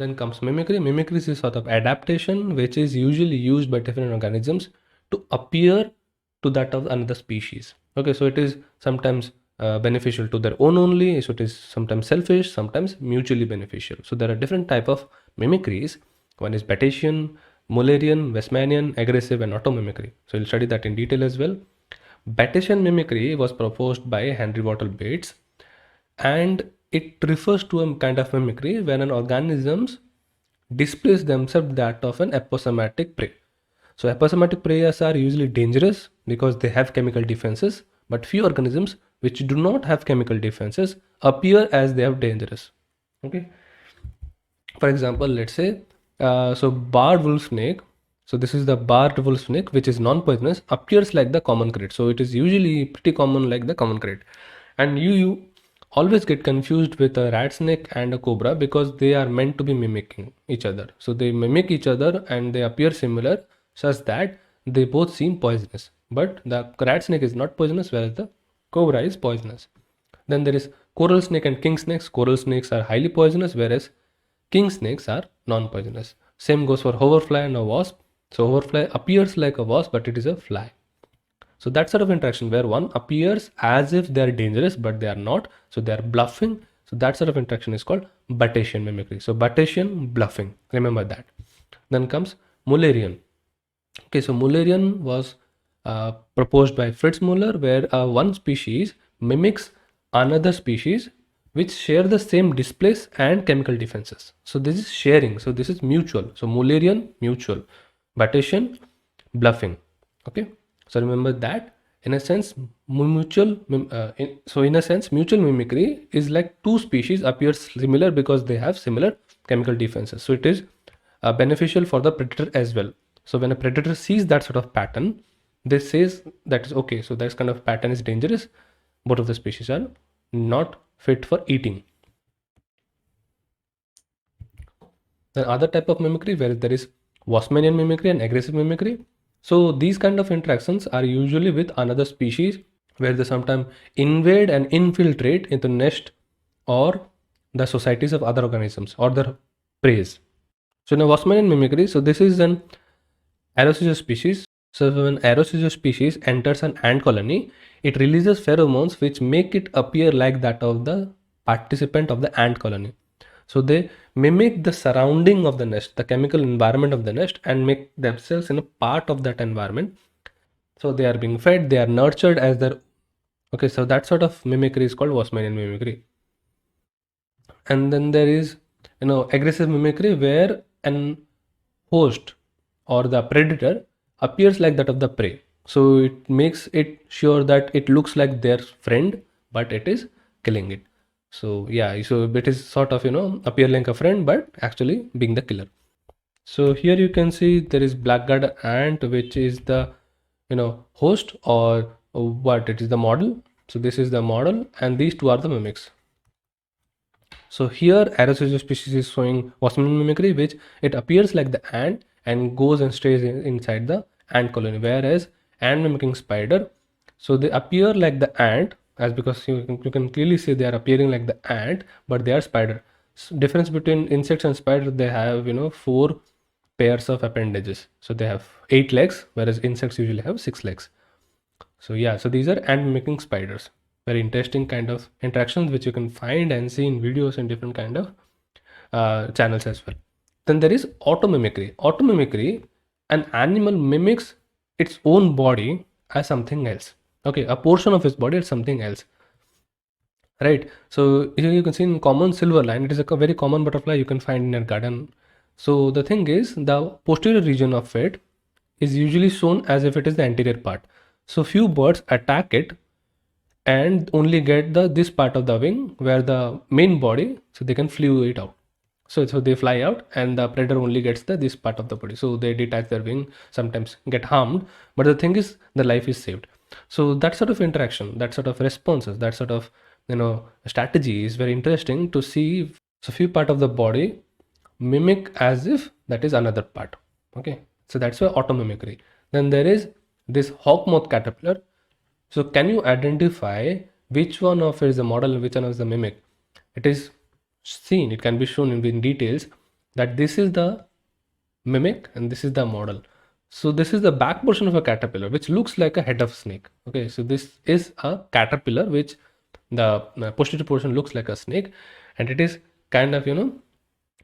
Then comes mimicry. Mimicry is a sort of adaptation which is usually used by different organisms to appear to that of another species. Okay, so it is sometimes beneficial to their own only, so it is sometimes selfish, sometimes mutually beneficial. So there are different type of mimicries. One is Petition, Mullerian, Wasmanian, aggressive, and auto-mimicry. So we'll study that in detail as well. Petition mimicry was proposed by Henry Wattle Bates, and it refers to a kind of mimicry where an organisms displays themselves that of an aposematic prey. So aposematic prey are usually dangerous because they have chemical defenses, but few organisms which do not have chemical defenses appear as they are dangerous. Okay. For example, let's say, so barred wolf snake. So this is the barred wolf snake, which is non-poisonous, appears like the common krait. So it is usually pretty common like the common krait. And you always get confused with a rat snake and a cobra because they are meant to be mimicking each other. So they mimic each other and they appear similar such that they both seem poisonous. But the rat snake is not poisonous, whereas the cobra is poisonous. Then there is coral snake and king snakes. Coral snakes are highly poisonous, whereas king snakes are non-poisonous. Same goes for hoverfly and a wasp. So hoverfly appears like a wasp, but it is a fly. So that sort of interaction where one appears as if they are dangerous, but they are not. So they are bluffing. So that sort of interaction is called Petition mimicry. So Petition, bluffing. Remember that. Then comes Mullerian. Okay, so Mullerian was proposed by Fritz Muller, where one species mimics another species which share the same displays and chemical defenses. So this is sharing. So this is mutual. So Mullerian, mutual. Petition, bluffing. Okay. So remember that in a sense, mutual mimicry is like two species appear similar because they have similar chemical defenses. So it is beneficial for the predator as well. So when a predator sees that sort of pattern, they says that is okay. So that kind of pattern is dangerous. Both of the species are not fit for eating. The other type of mimicry where there is Wasmanian mimicry and aggressive mimicry. So these kind of interactions are usually with another species where they sometimes invade and infiltrate into nest or the societies of other organisms or their prey. So in a Wasmanian mimicry, so this is an aerosolus species. So when aerosolus species enters an ant colony, it releases pheromones which make it appear like that of the participant of the ant colony. So they mimic the surrounding of the nest, the chemical environment of the nest, and make themselves in a part of that environment. So they are being fed, they are nurtured as their. Okay, so that sort of mimicry is called Wasmanian mimicry. And then there is, aggressive mimicry where an host or the predator appears like that of the prey. So it makes it sure that it looks like their friend, but it is killing it. So yeah, so it is sort of, appear like a friend, but actually being the killer. So here you can see there is blackguard ant, which is the, host or what it is the model. So this is the model and these two are the mimics. So here aerosolus species is showing Osmium mimicry, which it appears like the ant and goes and stays inside the ant colony, whereas ant mimicking spider, so they appear like the ant as because you can clearly see they are appearing like the ant, but they are spider. So difference between insects and spider, they have 4 pairs of appendages. So they have 8 legs, whereas insects usually have 6 legs. So yeah, so these are ant mimicking spiders. Very interesting kind of interactions which you can find and see in videos and different kind of channels as well. Then there is automimicry. Automimicry, an animal mimics its own body as something else. Okay, a portion of its body as something else. Right. So here you can see in common silver line, it is a very common butterfly you can find in your garden. So the thing is, the posterior region of it is usually shown as if it is the anterior part. So few birds attack it and only get this part of the wing where the main body, so they can flew it out. So they fly out and the predator only gets this part of the body. So they detach their wing, sometimes get harmed, but the thing is the life is saved. So that sort of interaction, that sort of responses, that sort of strategy is very interesting to see. So few part of the body mimic as if that is another part. Okay, so that's why automimicry. Then there is this hawkmoth caterpillar. So can you identify which one of it is the model and which one is the mimic? It is seen, it can be shown in details that this is the mimic and this is the model. So this is the back portion of a caterpillar which looks like a head of snake. Okay, so this is a caterpillar which the posterior portion looks like a snake, and it is kind of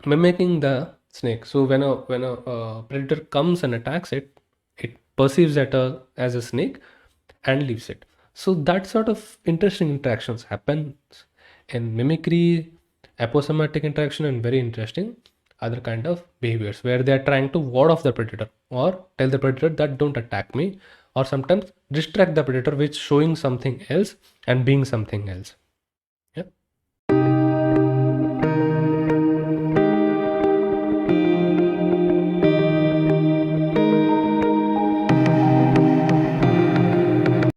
mimicking the snake. So when a predator comes and attacks it, it perceives it as a snake and leaves it. So that sort of interesting interactions happens in mimicry, aposematic interaction, and very interesting other kind of behaviors where they are trying to ward off the predator or tell the predator that don't attack me, or sometimes distract the predator with showing something else and being something else.